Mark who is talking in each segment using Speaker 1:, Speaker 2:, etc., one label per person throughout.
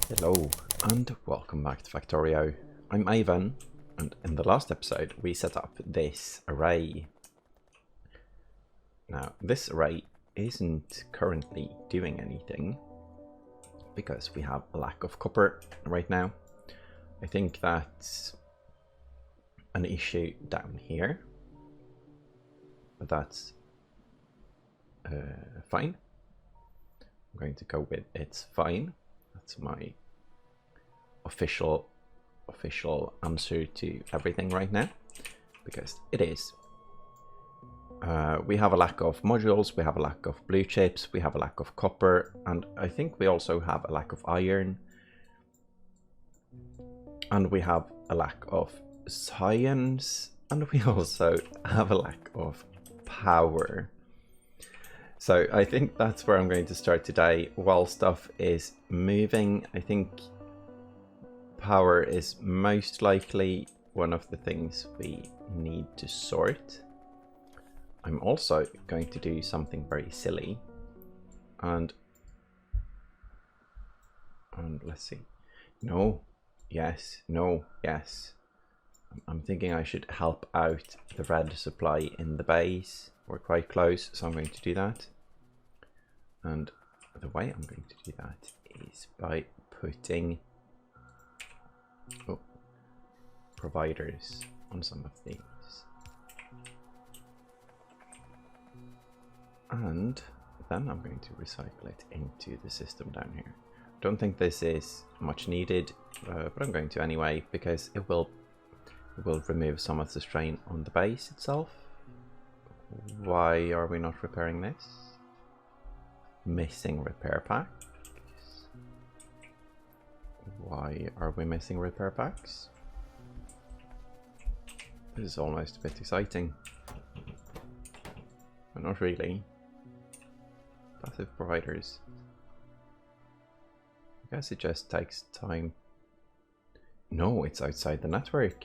Speaker 1: Hello and welcome back to Factorio. I'm Ivan, and in the last episode we set up this array. Now this array isn't currently doing anything because we have a lack of copper right now. I think that's an issue down here, but that's fine. I'm going to go with it's fine. That's my official answer to everything right now, because it is. We have a lack of modules, we have a lack of blue chips, we have a lack of copper, and I think we also have a lack of iron. And we have a lack of science, and we also have a lack of power. So I think that's where I'm going to start today. While stuff is moving, I think power is most likely one of the things we need to sort. I'm also going to do something very silly, and let's see. No, yes, no, yes. I'm thinking I should help out the red supply in the base. We're quite close, so I'm going to do that. And the way I'm going to do that is by putting providers on some of these. And then I'm going to recycle it into the system down here. I don't think this is much needed, but I'm going to anyway, because it will remove some of the strain on the base itself. Why are we not repairing this? Missing repair packs. Why are we missing repair packs? This is almost a bit exciting, but not really. Passive providers. I guess it just takes time. No, it's outside the network.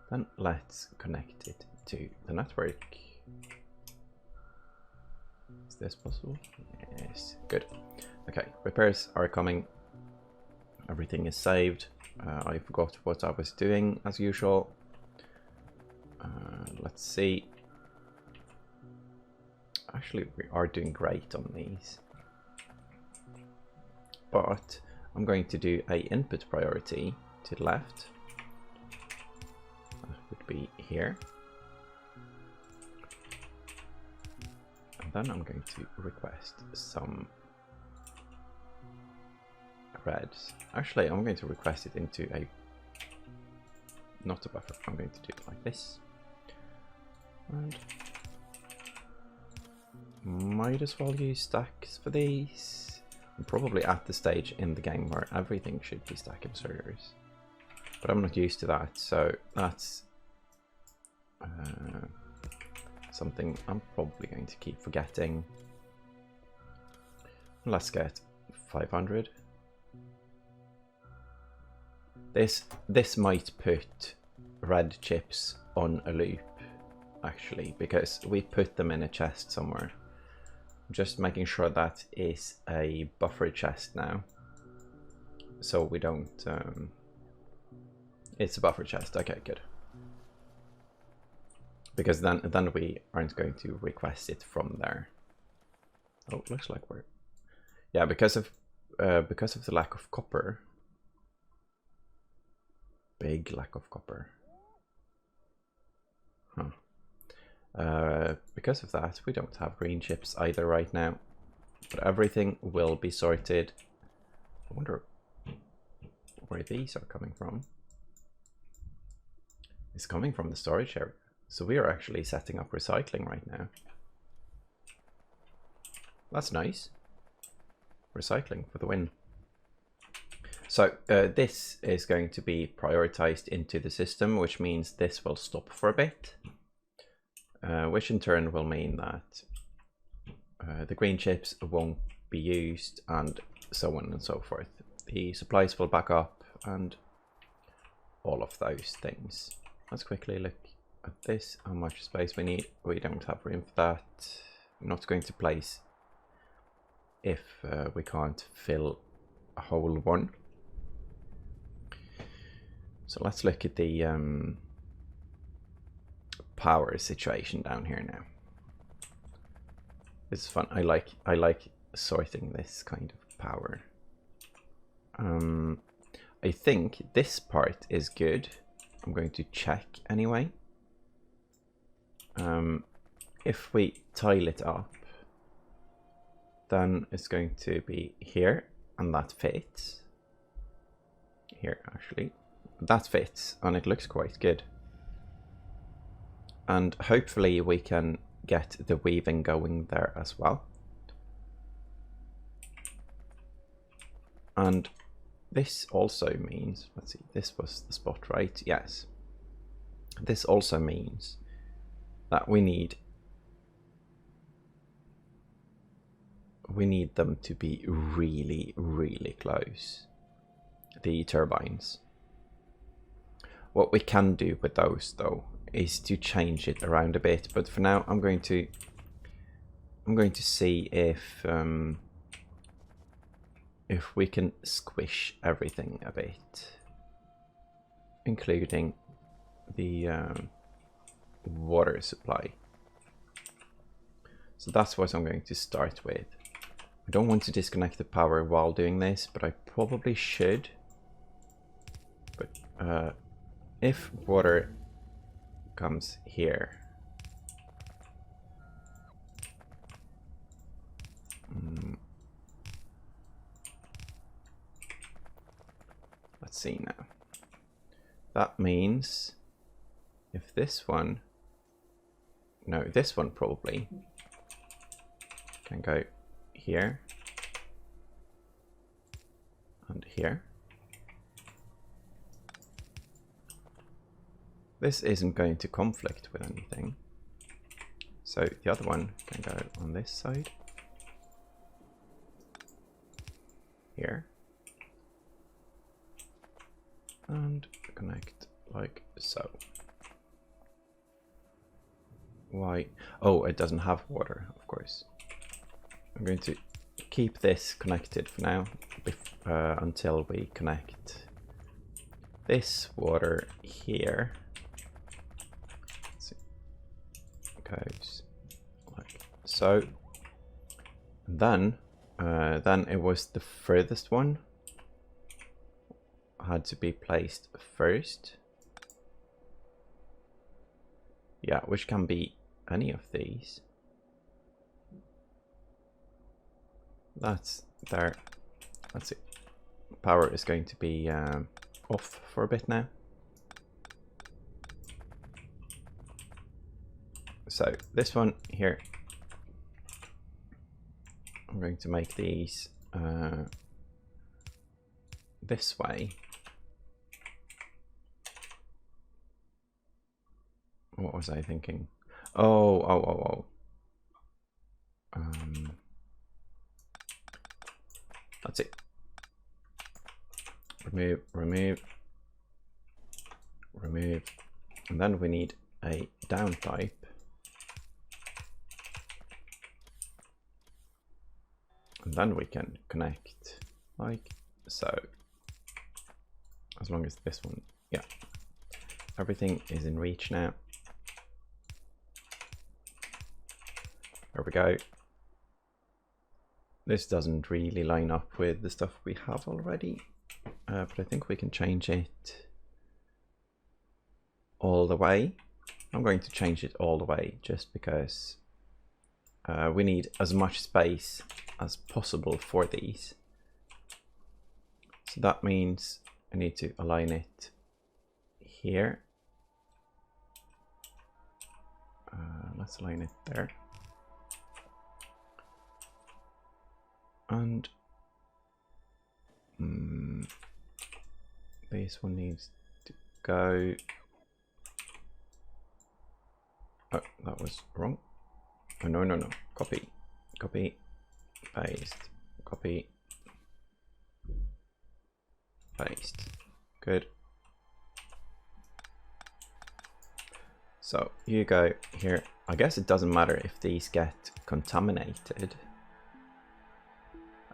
Speaker 1: Then let's connect it to the network. Is this possible? Yes, good. Okay, repairs are coming. Everything is saved. I forgot what I was doing as usual. Let's see. Actually, we are doing great on these. But I'm going to do a input priority to the left. That would be here. And then I'm going to request some reds. Actually, I'm going to request it into a, not a buffer. I'm going to do it like this. And might as well use stacks for these. I'm probably at the stage in the game where everything should be stack inserters, but I'm not used to that, so that's something I'm probably going to keep forgetting. Let's get 500. This might put red chips on a loop, actually, because we put them in a chest somewhere. Just making sure that is a buffer chest now, so we don't it's a buffer chest. Okay, good, because then we aren't going to request it from there. Oh, looks like we're, yeah, because of the lack of copper. Big lack of copper. Because of that, we don't have green chips either right now, but everything will be sorted. I wonder where these are coming from. It's coming from the storage area, so we are actually setting up recycling right now. That's nice. Recycling for the win. So this is going to be prioritized into the system, which means this will stop for a bit. Which in turn will mean that the green chips won't be used, and so on and so forth. The supplies will back up and all of those things. Let's quickly look at this, how much space we need. We don't have room for that. not going to place if we can't fill a whole one. So let's look at the power situation down here now. This is fun. I like sorting this kind of power. I think this part is good. I'm going to check anyway. If we tile it up, then it's going to be here, and that fits. Here, actually. That fits, and it looks quite good. And hopefully we can get the weaving going there as well. And this also means, let's see, this was the spot, right? Yes. This also means that we need them to be really, really close, the turbines. What we can do with those though is to change it around a bit, but for now I'm going to see if we can squish everything a bit, including the water supply. So that's what I'm going to start with. I don't want to disconnect the power while doing this, but I probably should. But if water comes here, let's see now. That means if this one, no, this one probably can go here and here. This isn't going to conflict with anything. So the other one can go on this side. Here. And connect like so. Why? Oh, it doesn't have water, of course. I'm going to keep this connected for now until we connect this water here. Let's see. Goes like so. And then it was the furthest one had to be placed first. Yeah, which can be any of these. That's there. Let's see. Power is going to be off for a bit now. So this one here, I'm going to make these this way. What was I thinking? Oh. That's it. Remove. And then we need a down pipe. And then we can connect like so. As long as this one, yeah. Everything is in reach now. There we go. This doesn't really line up with the stuff we have already, but I think we can change it all the way. I'm going to change it all the way just because we need as much space as possible for these. So that means I need to align it here. Let's align it there. And this one needs to go. Oh, that was wrong. Oh, no. Copy, paste, copy, paste. Good. So you go here. I guess it doesn't matter if these get contaminated.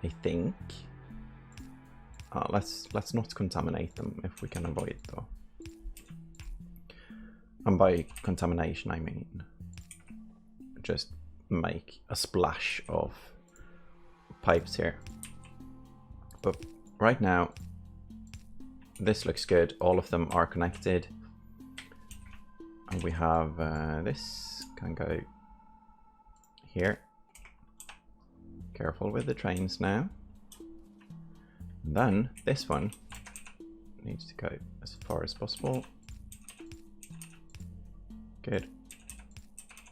Speaker 1: I think. Let's not contaminate them if we can avoid it though. And by contamination I mean just make a splash of pipes here. But right now this looks good. All of them are connected. And we have this can go here. Careful with the trains now. And then this one needs to go as far as possible. Good.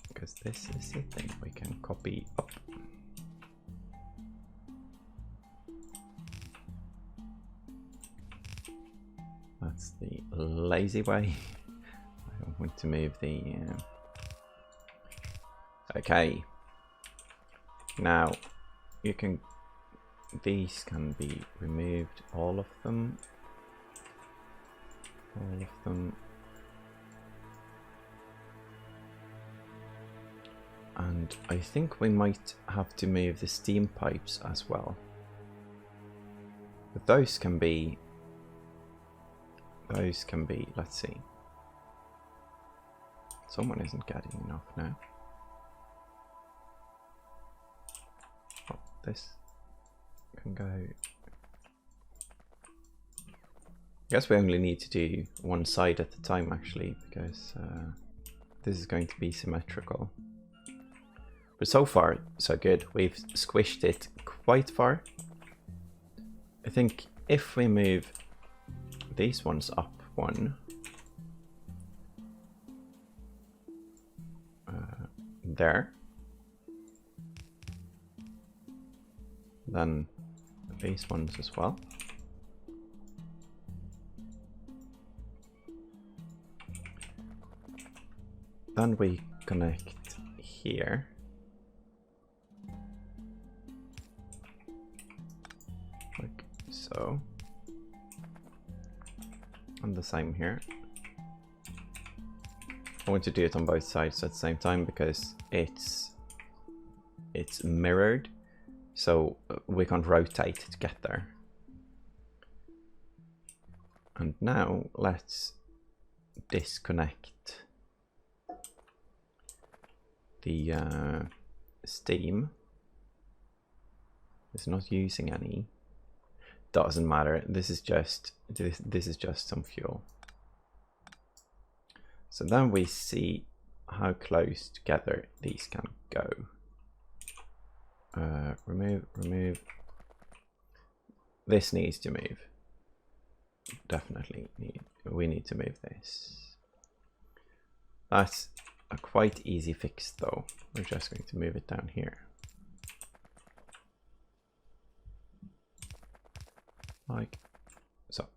Speaker 1: Because this is the thing we can copy up. That's the lazy way. I don't want to move the... Okay. Now, you can... These can be removed, all of them. All of them. And I think we might have to move the steam pipes as well. But those can be, let's see. Someone isn't getting enough now. Oh, this can go. I guess we only need to do one side at a time actually, because this is going to be symmetrical. But so far, so good. We've squished it quite far. I think if we move these ones up one, there, then these ones as well. Then we connect here. Like so. And the same here. I want to do it on both sides at the same time because it's mirrored, so we can't rotate to get there. And now let's disconnect the steam. It's not using any. Doesn't matter. This is just some fuel. So then we see how close together these can go. Remove. This needs to move. Definitely we need to move this. That's a quite easy fix though. We're just going to move it down here. Like so.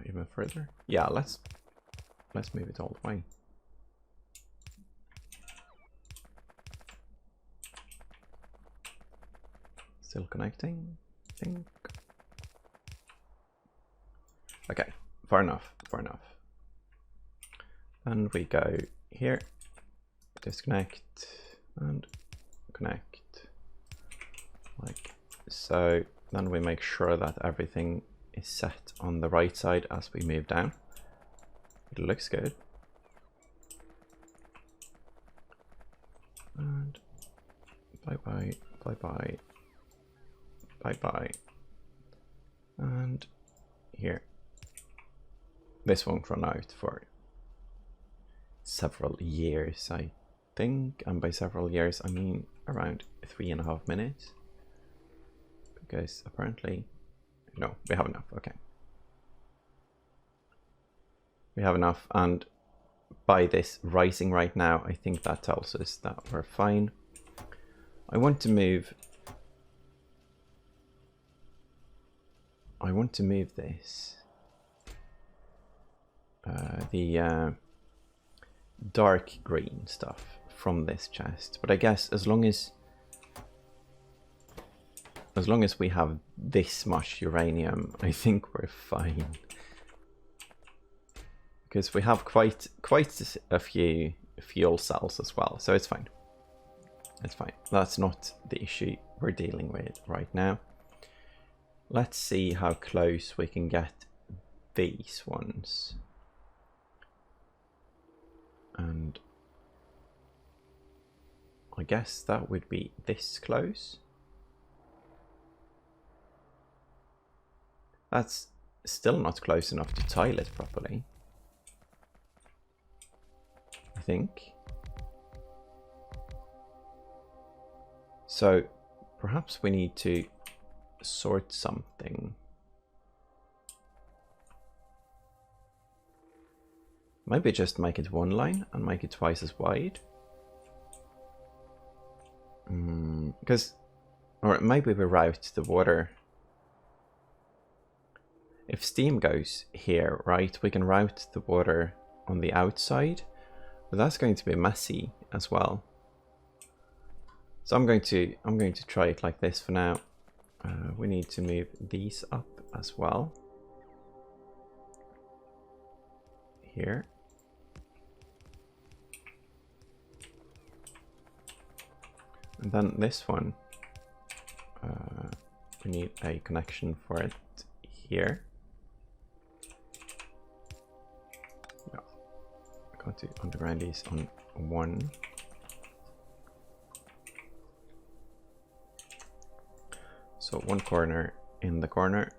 Speaker 1: Even further. Yeah, let's move it all the way. Still connecting, I think. Okay, far enough, far enough. And we go here, disconnect and connect like so. Then we make sure that everything is set on the right side as we move down. It looks good. And bye bye, bye bye, bye bye. And here. This won't run out for several years, I think. And by several years, I mean around 3.5 minutes. Because apparently, no, we have enough. Okay. We have enough. And by this rising right now, I think that tells us that we're fine. I want to move this. The dark green stuff from this chest, but I guess as long as as long as we have this much uranium, I think we're fine. Because we have quite a few fuel cells as well, so it's fine. It's fine. That's not the issue we're dealing with right now. Let's see how close we can get these ones. And I guess that would be this close. That's still not close enough to tile it properly, I think. So perhaps we need to sort something. Maybe just make it one line and make it twice as wide. Because, or maybe we route the water. If steam goes here, right, we can route the water on the outside, but that's going to be messy as well. So I'm going to try it like this for now. We need to move these up as well. Here. And then this one, we need a connection for it here. Yeah, I'm going to underground these on one. So one corner in the corner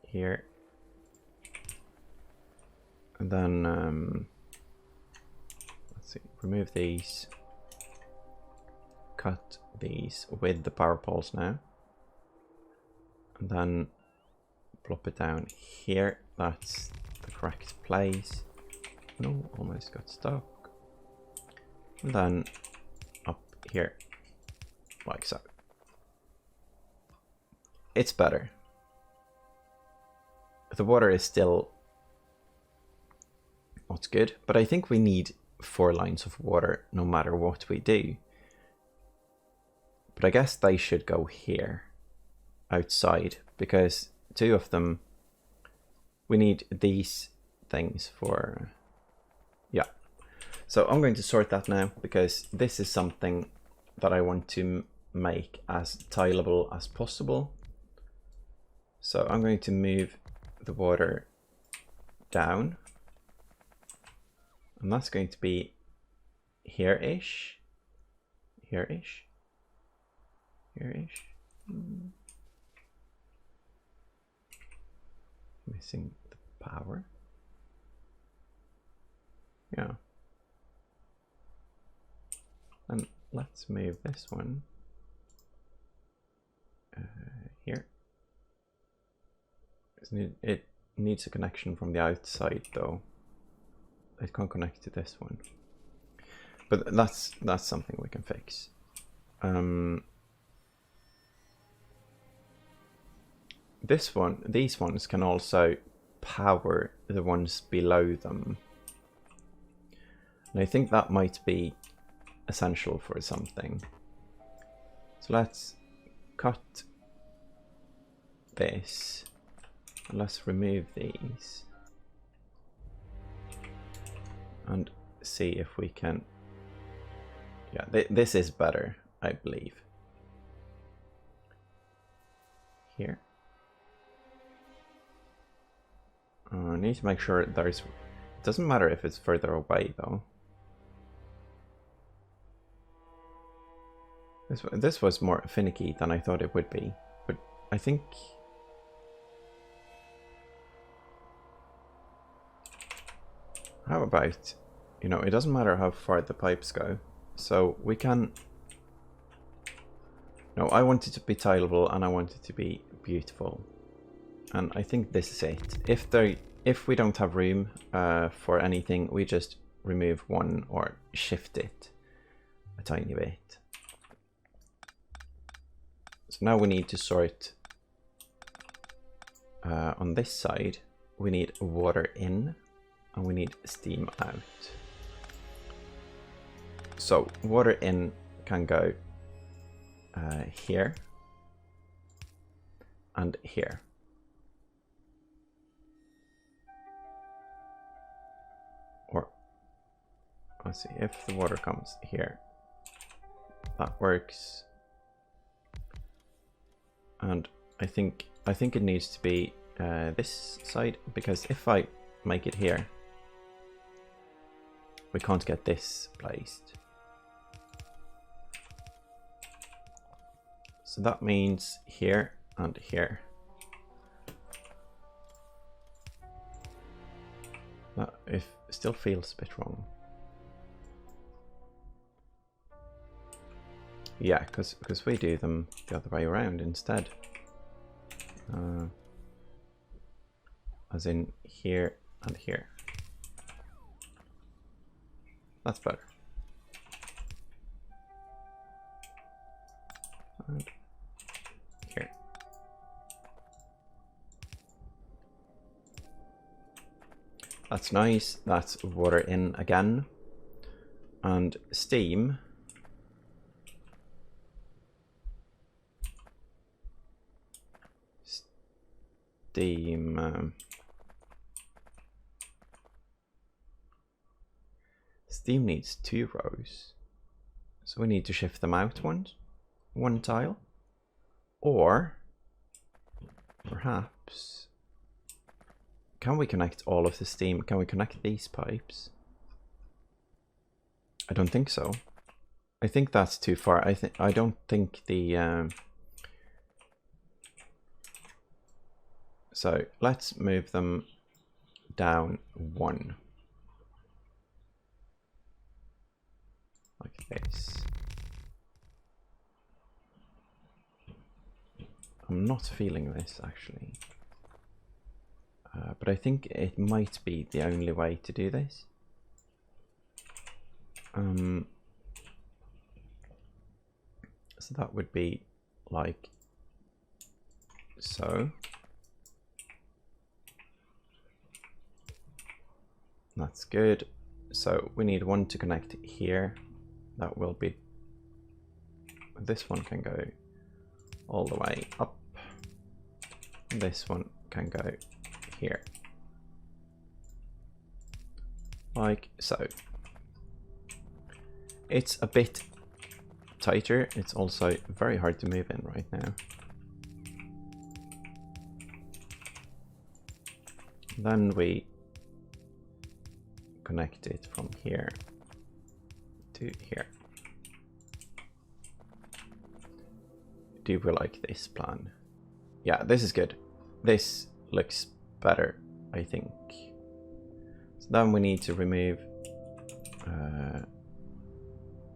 Speaker 1: here. And then, let's see, remove these. Cut these with the power poles now, and then plop it down here. That's the correct place. No, almost got stuck. And then up here, like so. It's better. The water is still not good, but I think we need 4 lines of water no matter what we do. But I guess they should go here, outside, because 2 of them, we need these things for, yeah. So I'm going to sort that now, because this is something that I want to make as tileable as possible. So I'm going to move the water down, and that's going to be here-ish, here-ish. Here-ish. Missing the power. Yeah. And let's move this one here. It needs a connection from the outside though. It can't connect to this one. But that's something we can fix. These ones can also power the ones below them. And I think that might be essential for something. So let's cut this. And let's remove these. And see if we can... Yeah, this is better, I believe. Here. I need to make sure there's... It doesn't matter if it's further away though. This was more finicky than I thought it would be, but I think... How about, you know, it doesn't matter how far the pipes go, so we can... No, I want it to be tileable and I want it to be beautiful. And I think this is it. If we don't have room for anything, we just remove one or shift it a tiny bit. So now we need to sort on this side. We need water in and we need steam out. So water in can go here, and here. Or let's see if the water comes here. That works. And I think it needs to be this side, because if I make it here, we can't get this placed. So that means here and here. That still feels a bit wrong. Yeah, because we do them the other way around instead. As in here and here. That's better. And here. That's nice. That's water in again. And steam. Steam needs 2 rows, so we need to shift them out one tile, or perhaps can we connect all of the steam? Can we connect these pipes? I don't think so. I think that's too far. I don't think the so let's move them down 1. Like this. I'm not feeling this actually. But I think it might be the only way to do this. So that would be like so. That's good. So we need 1 to connect here. That will be, this one can go all the way up. This one can go here. Like so. It's a bit tighter. It's also very hard to move in right now. Then we connect it from here to here. Do we like this plan? Yeah, this is good. This looks better, I think. So then we need to remove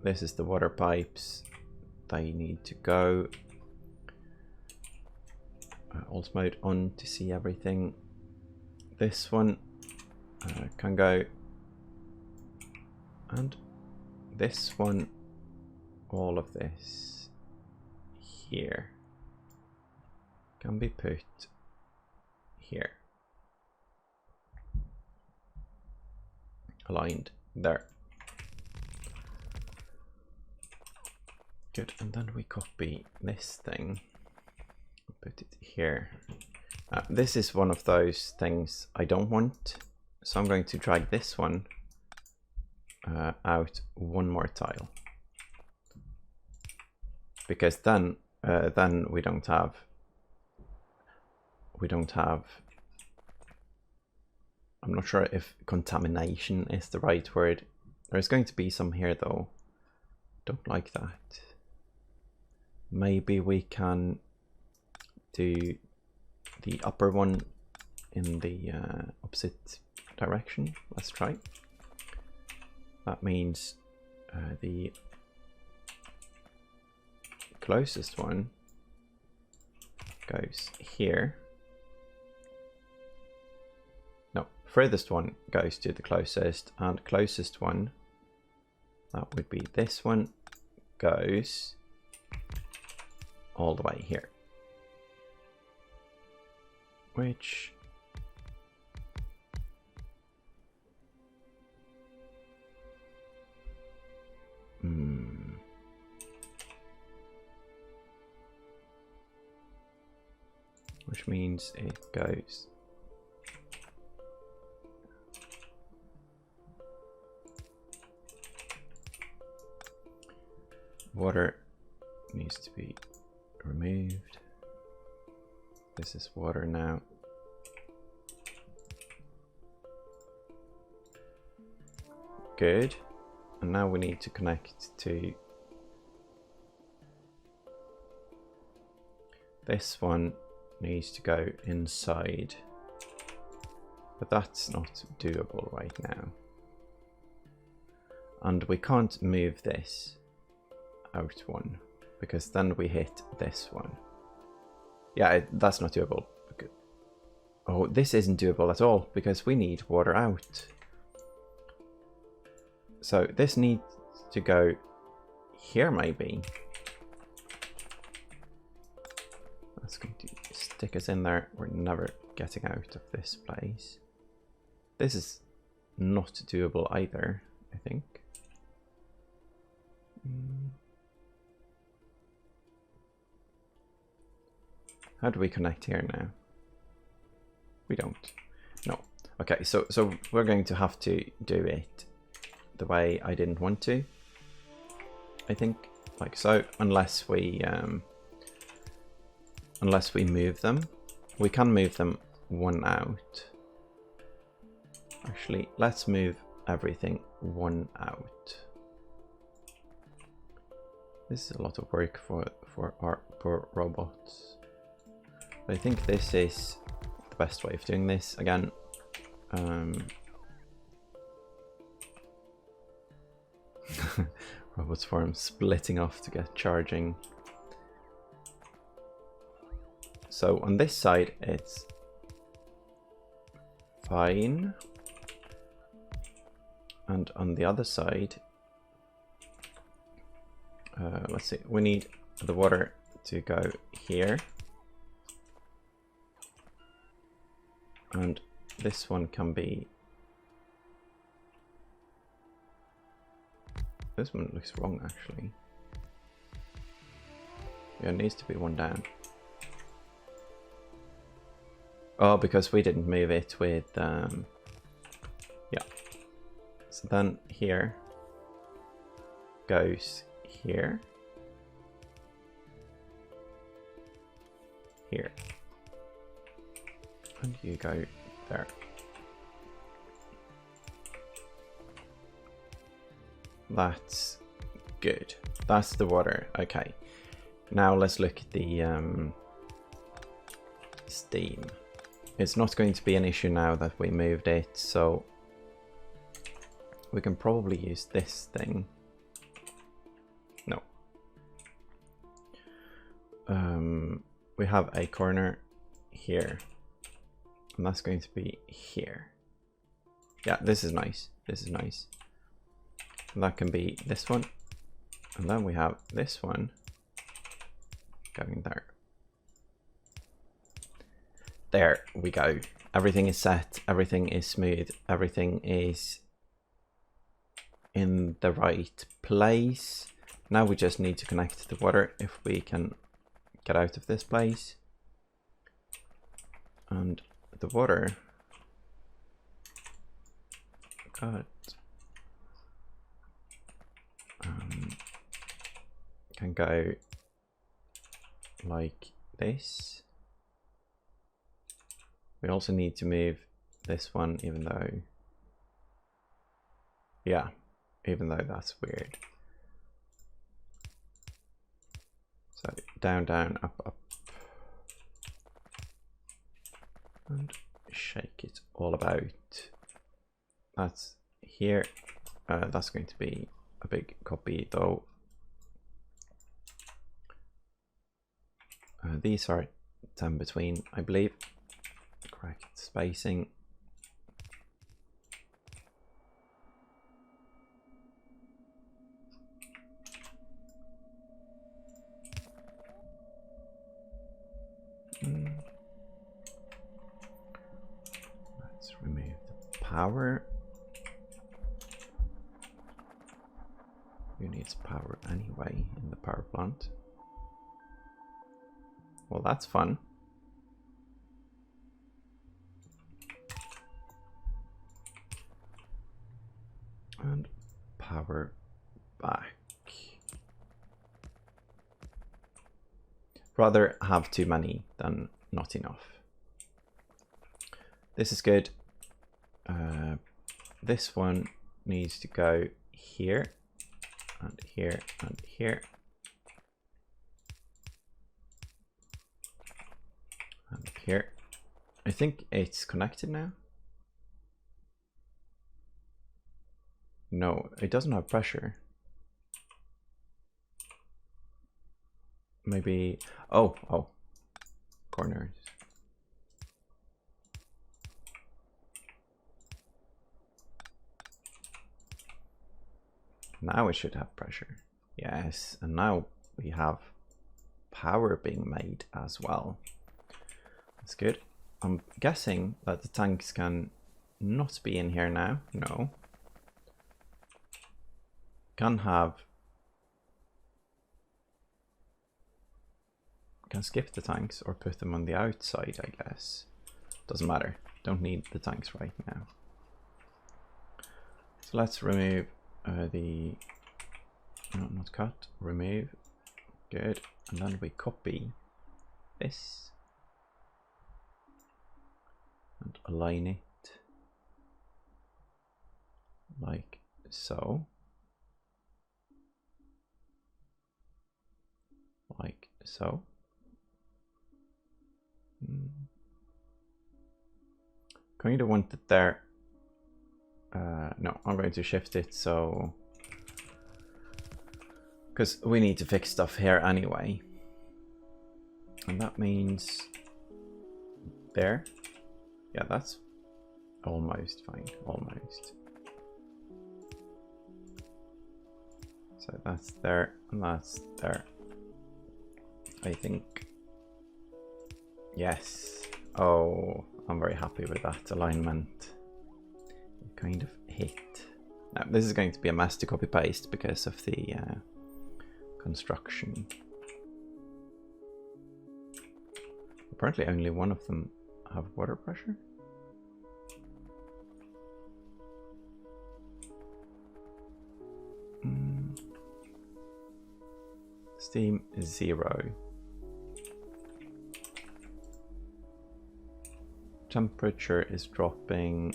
Speaker 1: this is the water pipes. They need to go. Alt mode on to see everything. This one can go, and this one, all of this here can be put here, aligned there. Good, and then we copy this thing, put it here. This is one of those things I don't want, so I'm going to drag this one out 1 more tile, because then we don't have I'm not sure if contamination is the right word. There's going to be some here though. Don't like that. Maybe we can do the upper one in the opposite direction. Let's try. That means the closest one goes here. No, furthest one goes to the closest, and closest one, that would be this one, goes all the way here. Which which means it goes water needs to be removed. This is water now. Good. And now we need to connect to this one. Needs to go inside, but that's not doable right now. And we can't move this out one, because then we hit this one. Yeah, that's not doable. Oh, this isn't doable at all, because we need water out. So this needs to go here, maybe. That's going to stick us in there. We're never getting out of this place. This is not doable either, I think. How do we connect here now? We don't. No. Okay, so we're going to have to do it the way I didn't want to, I think, like so, unless we move them. We can move them one out. Actually, let's move everything one out. This is a lot of work for our poor robots. But I think this is the best way of doing this. Again, robots form splitting off to get charging. So on this side it's fine, and on the other side, let's see, we need the water to go here, and this one can be, this one looks wrong actually. Yeah, it needs to be one down. Oh, because we didn't move it with, yeah. So then here goes here, here, and you go there. That's good. That's the water. Okay. Now let's look at the steam. It's not going to be an issue now that we moved it, so we can probably use this thing. No. We have a corner here, and that's going to be here. Yeah, this is nice. This is nice. And that can be this one, and then we have this one going there. There we go. Everything is set, everything is smooth, everything is in the right place. Now we just need to connect the water if we can get out of this place. And the water can go like this. We also need to move this one, even though, yeah, even though that's weird. So down, down, up, up, and shake it all about. That's here. That's going to be a big copy though. These are 10 between, I believe. Correct spacing. Let's remove the power. Who needs power anyway in the power plant? Well, that's fun. And power back. Rather have too many than not enough. This is good. This one needs to go here and here and here. And here. I think it's connected now. No, it doesn't have pressure. Maybe, oh, corners. Now it should have pressure. Yes, and now we have power being made as well. That's good. I'm guessing that the tanks can not be in here now. No. Can skip the tanks or put them on the outside, I guess. Doesn't matter. Don't need the tanks right now. So let's remove not cut, remove. Good. And then we copy this and align it like so. Like so. Kind of want it there. No, I'm going to shift it so, because we need to fix stuff here anyway, and that means there. Yeah, that's almost fine. Almost. So that's there and that's there. I think. Yes. Oh, I'm very happy with that alignment. It kind of hit. Now, this is going to be a mess to copy paste because of the construction. Apparently only one of them have water pressure. Steam 0. Temperature is dropping.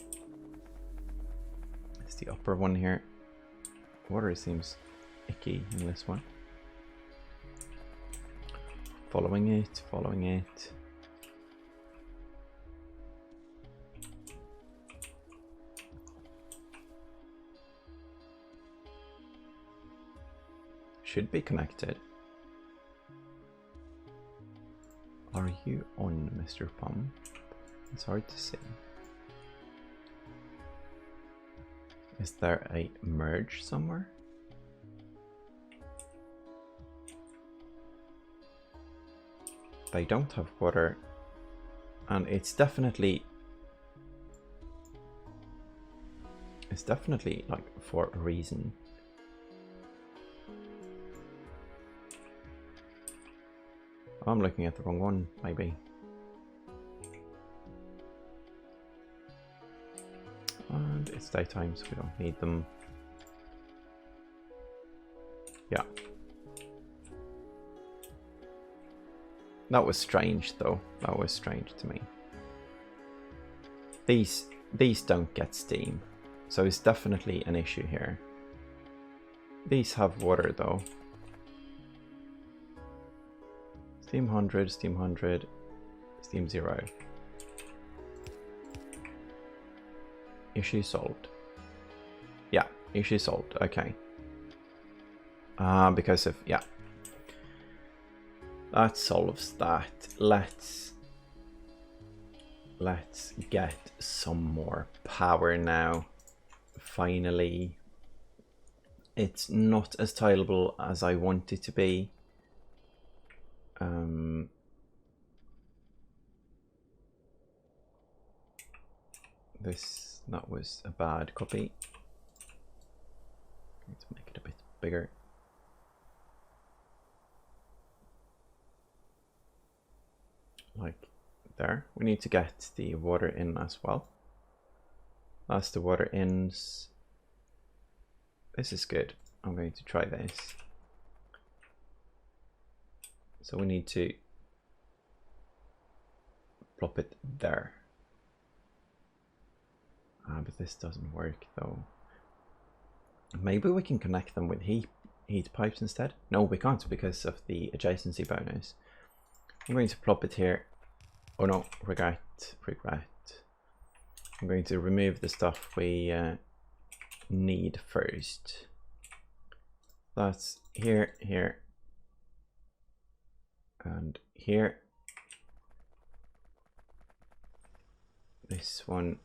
Speaker 1: It's the upper one here. Water seems icky in this one. Following it, following it. Should be connected. Are you on, Mr. Pump? It's hard to see. Is there a merge somewhere? They don't have water, and it's definitely like for a reason. I'm looking at the wrong one, maybe. And it's daytime, so we don't need them. Yeah. That was strange, though. That was strange to me. These don't get steam, so it's definitely an issue here. These have water, though. Steam 100, Steam 100, Steam 0. Issue solved. Yeah, issue solved. Okay. Because of, yeah. That solves that. Let's get some more power now. Finally. It's not as tileable as I want it to be. That was a bad copy. Let's make it a bit bigger. Like there. We need to get the water in as well. That's the water ins. This is good. I'm going to try this. So we need to plop it there. But this doesn't work though. Maybe we can connect them with heat pipes instead. No, we can't because of the adjacency bonus. I'm going to plop it here. Oh no, regret. I'm going to remove the stuff we need first. That's here, here, and here. This one,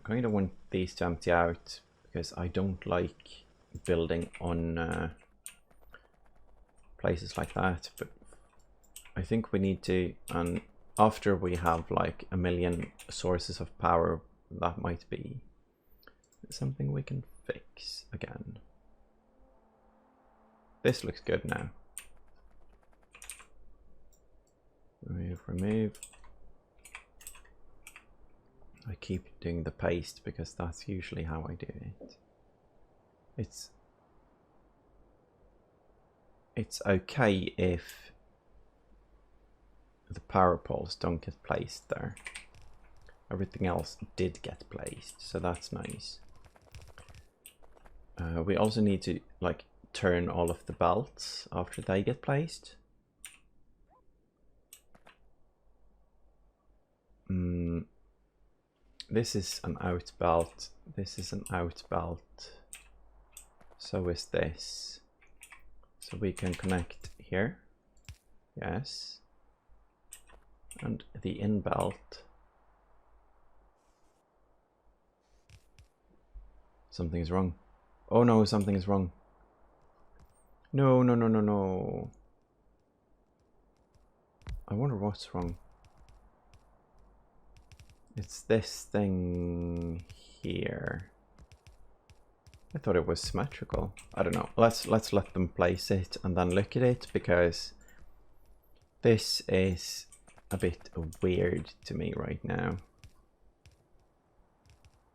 Speaker 1: I'm going to want these to empty out because I don't like building on places like that, but I think we need to, and after we have like a million sources of power, that might be something we can fix again. This looks good now. Remove. I keep doing the paste because that's usually how I do it. It's okay if the power poles don't get placed there. Everything else did get placed, so that's nice. We also need to like turn all of the belts after they get placed. This is an out belt. This is an out belt. So is this. So we can connect here. Yes. And the in belt. Something is wrong. Oh no, something is wrong. No, no, no, no, no. I wonder what's wrong. It's this thing here. I thought it was symmetrical. I don't know. Let's let them place it and then look at it, because this is a bit weird to me right now.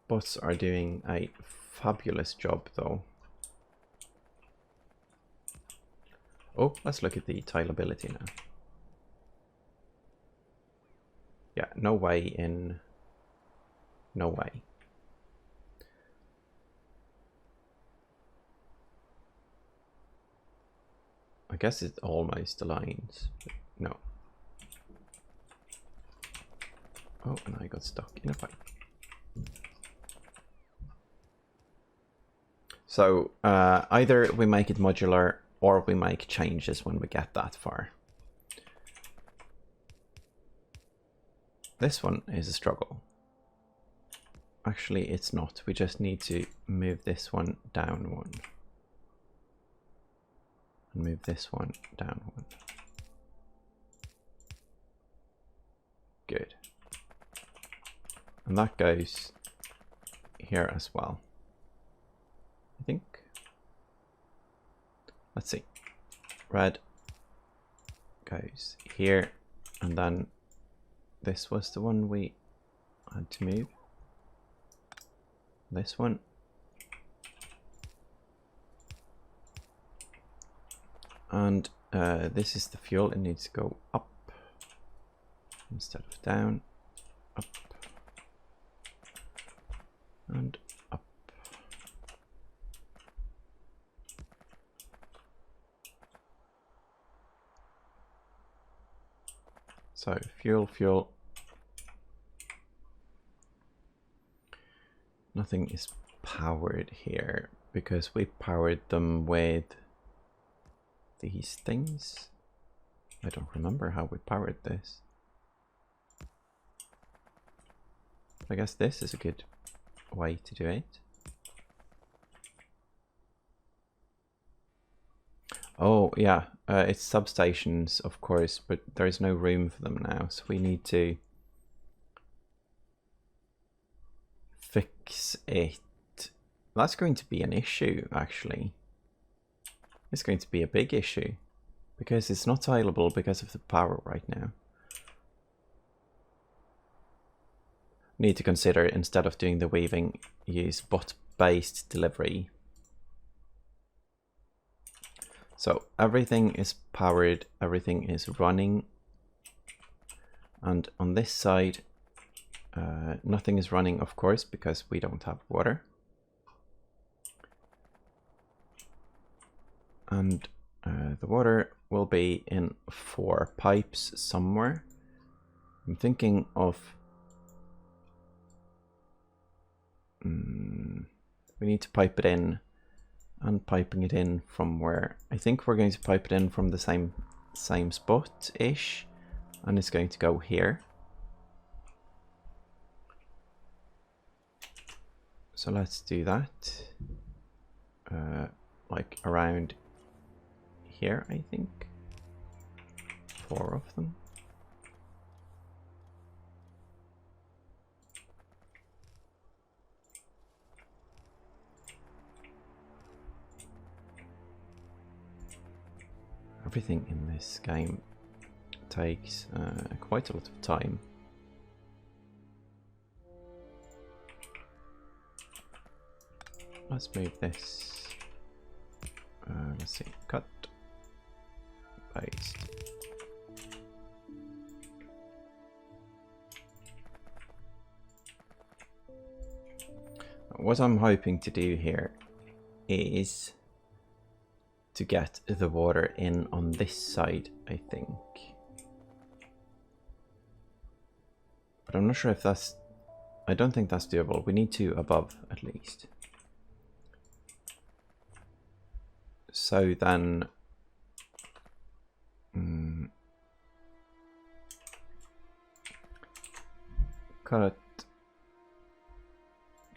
Speaker 1: Bots are doing a fabulous job though. Oh, let's look at the tileability now. Yeah, no way in. No way. I guess it almost aligns, but no. Oh, and I got stuck in a pipe. So either we make it modular or we make changes when we get that far. This one is a struggle. Actually, it's not. We just need to move this one down one. And move this one down one. Good. And that goes here as well. I think. Let's see. Red goes here, and then this was the one we had to move. This one. And this is the fuel. It needs to go up instead of down. Up. And up. So fuel. Nothing is powered here because we powered them with these things. I don't remember how we powered this. I guess this is a good way to do it. Oh yeah, it's substations of course, but there is no room for them now, so we need to fix it. That's going to be an issue actually. It's going to be a big issue because it's not tileable because of the power right now. Need to consider, instead of doing the weaving, use bot-based delivery. So everything is powered, everything is running. And on this side, nothing is running, of course, because we don't have water. And the water will be in 4 pipes somewhere. I'm thinking of... we need to pipe it in, and piping it in from where? I think we're going to pipe it in from the same spot-ish, and it's going to go here. So let's do that. Like around here, I think. 4 of them. Everything in this game takes quite a lot of time. Let's move this. Let's see, cut, paste. What I'm hoping to do here is to get the water in on this side, I think. But I'm not sure if that's... I don't think that's doable. We need 2 above, at least. So then... cut,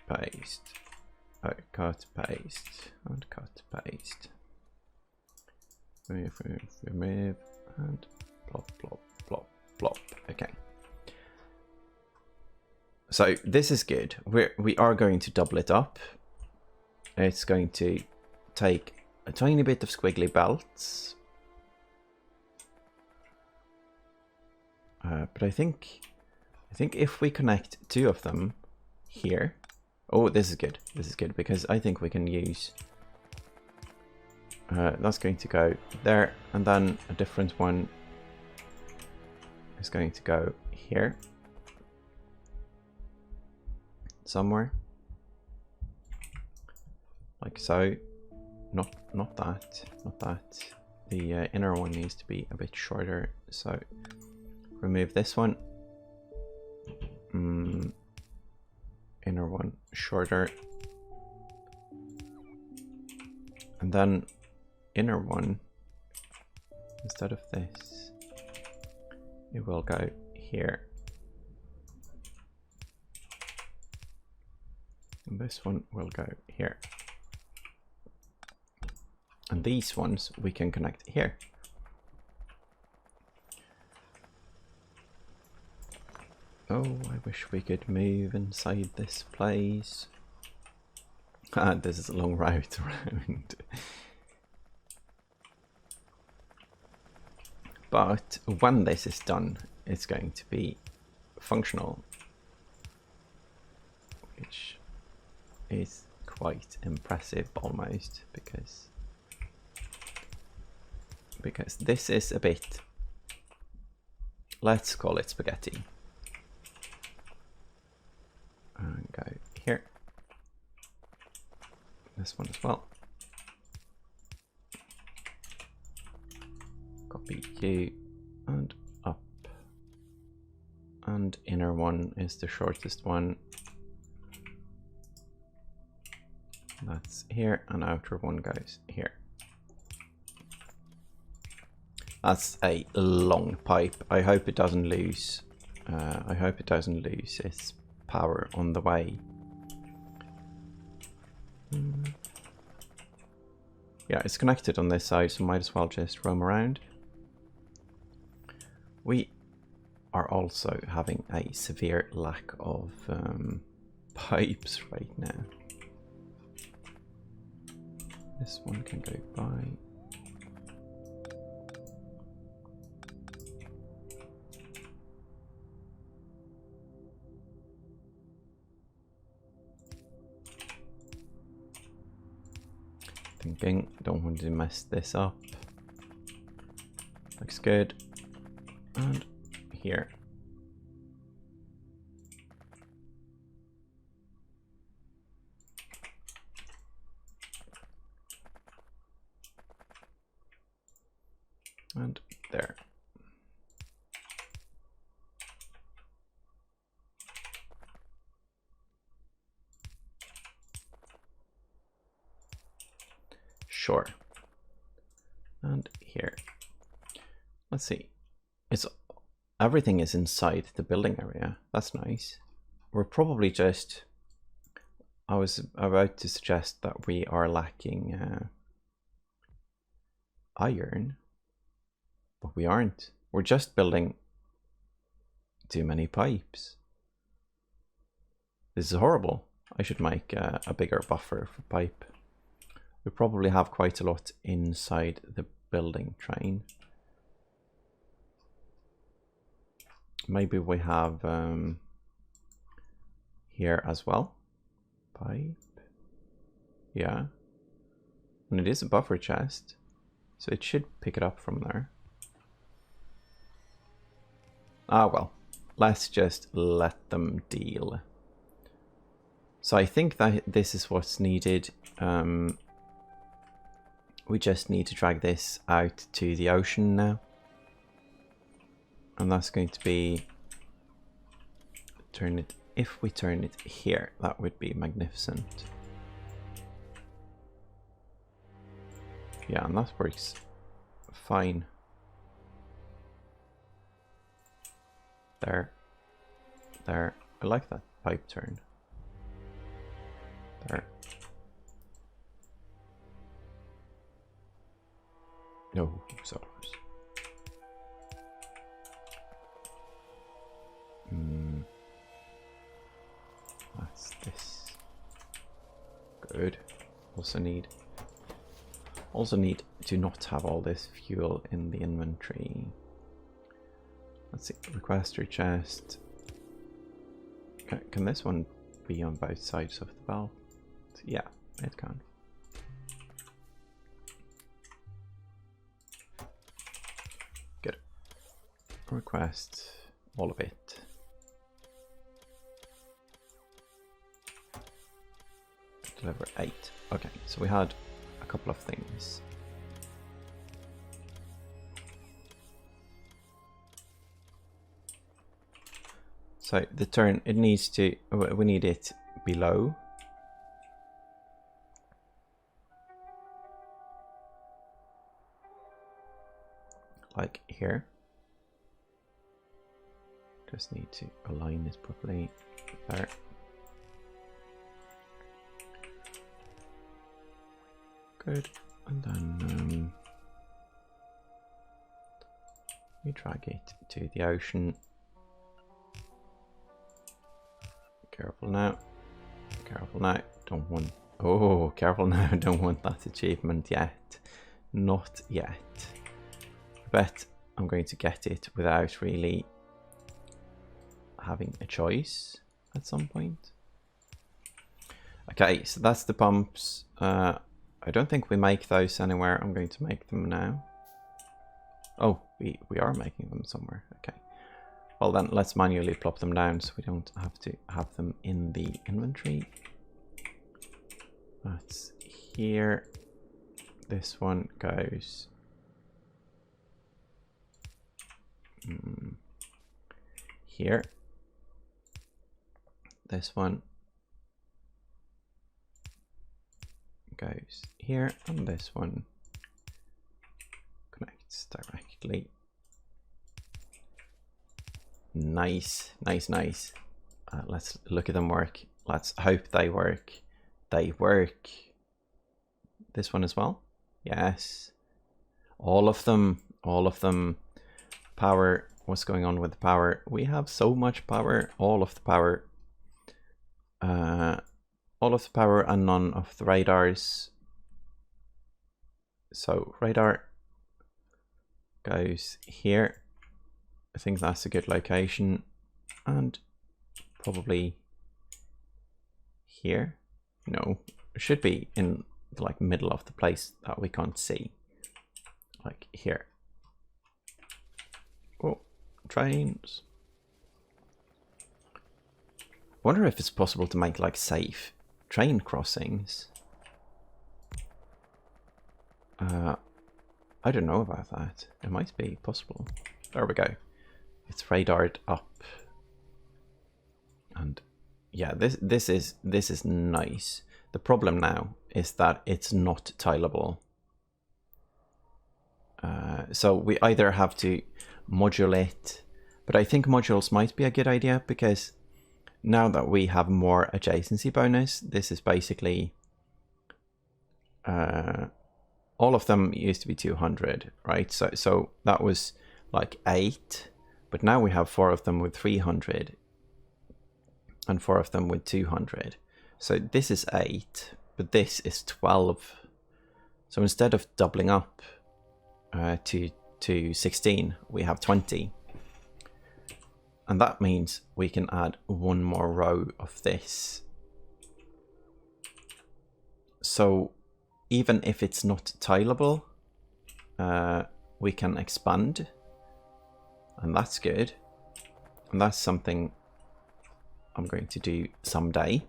Speaker 1: paste. Oh, cut, paste, and cut, paste. Remove, and plop, plop, plop, plop. Okay. So this is good. We are going to double it up. It's going to take a tiny bit of squiggly belts. But I think if we connect 2 of them here. Oh, this is good. This is good because I think we can use... that's going to go there, and then a different one is going to go here. Somewhere. Like so. Not that. Not that. The inner one needs to be a bit shorter, so remove this one. Inner one shorter. And then inner one, instead of this, it will go here. And this one will go here. And these ones we can connect here. Oh, I wish we could move inside this place. Ah, this is a long route around. But when this is done, it's going to be functional, which is quite impressive almost, because this is a bit, let's call it spaghetti. And go here. This one as well. Copy you and up. And inner one is the shortest one. That's here, and outer one goes here. That's a long pipe. I hope it doesn't lose. I hope it doesn't lose its power on the way. Yeah, it's connected on this side, so might as well just roam around. We are also having a severe lack of pipes right now. This one can go by. Thinking, don't want to mess this up. Looks good. And here. And there. Sure. And here. Let's see. Everything is inside the building area. That's nice. We're probably just... I was about to suggest that we are lacking iron. But we aren't. We're just building too many pipes. This is horrible. I should make a bigger buffer for pipe. We probably have quite a lot inside the building train. Maybe we have here as well. Pipe. Yeah. And it is a buffer chest, so it should pick it up from there. Ah, well, let's just let them deal. So I think that this is what's needed. We just need to drag this out to the ocean now. And that's going to be... If we turn it here, that would be magnificent. Yeah, and that works fine. There. I like that pipe turn. There. No, so that's this. Good. Also need to not have all this fuel in the inventory. Let's see, requester chest. Can this one be on both sides of the valve? Yeah, it can. Good. Request all of it. Deliver 8. Okay, so we had a couple of things. So the turn, it needs to, we need it below. Like here. Just need to align this properly. There. Good. And then we drag it to the ocean. Careful now. Careful now. Don't want... Oh, careful now. Don't want that achievement yet. Not yet. I bet I'm going to get it without really having a choice at some point. Okay, so that's the pumps. I don't think we make those anywhere. I'm going to make them now. Oh, we are making them somewhere. Okay. Well then, let's manually plop them down so we don't have to have them in the inventory. That's here. This one goes here. This one goes here, and this one connects directly. Nice, nice, nice. Let's look at them work. Let's hope they work. They work. This one as well. Yes. All of them. All of them. Power. What's going on with the power? We have so much power. All of the power. All of the power and none of the radars. So radar goes here. I think that's a good location, and probably here. No, it should be in the like middle of the place that we can't see, like here. trains. I wonder if it's possible to make like safe train crossings. I don't know about that. It might be possible. There we go. It's radared up. And yeah, this is nice. The problem now is that it's not tileable. So we either have to module it, but I think modules might be a good idea, because now that we have more adjacency bonus, this is basically all of them used to be 200, right? So that was like 8, but now we have 4 of them with 300 and 4 of them with 200. So this is 8, but this is 12. So instead of doubling up to 16, we have 20. And that means we can add 1 more row of this. So even if it's not tileable, we can expand. And that's good. And that's something I'm going to do someday.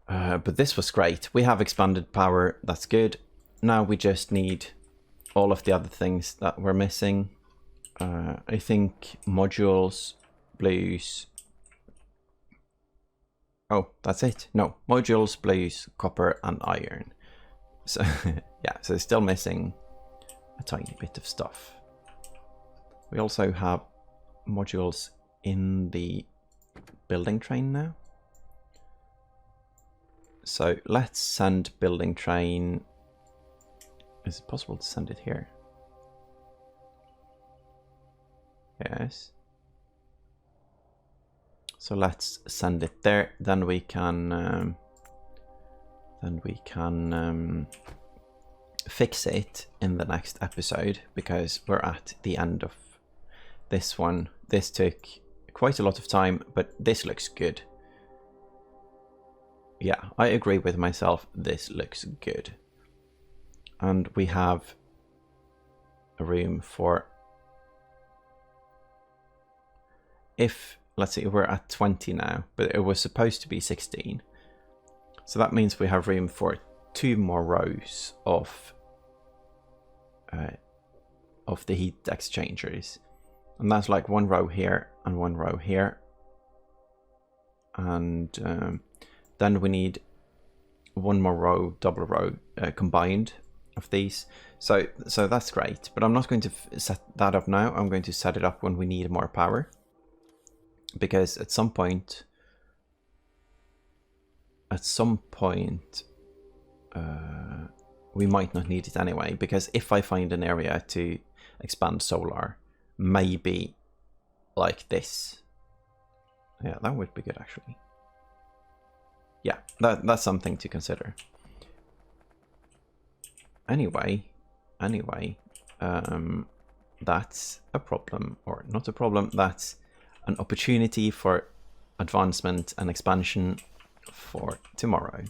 Speaker 1: But this was great. We have expanded power. That's good. Now we just need all of the other things that we're missing. I think modules, blues. Oh, that's it. No, modules, blues, copper, and iron. So yeah, so it's still missing a tiny bit of stuff. We also have modules in the building train now. So let's send building train. Is it possible to send it here? Yes. So let's send it there. Then we can fix it in the next episode, because we're at the end of this one. This took quite a lot of time, but this looks good. Yeah, I agree with myself. This looks good. And we have a room for, if, let's see, we're at 20 now, but it was supposed to be 16. So that means we have room for 2 more rows of the heat exchangers. And that's like 1 row here and 1 row here. And then we need 1 more row, double row combined of these. So that's great, but I'm not going to set that up now. I'm going to set it up when we need more power, because at some point we might not need it anyway, because if I find an area to expand solar, maybe like this. Yeah, that would be good actually. Yeah, that's something to consider. Anyway, that's a problem, or not a problem, that's an opportunity for advancement and expansion for tomorrow.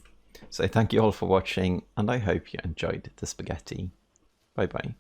Speaker 1: So thank you all for watching, and I hope you enjoyed the spaghetti. Bye bye.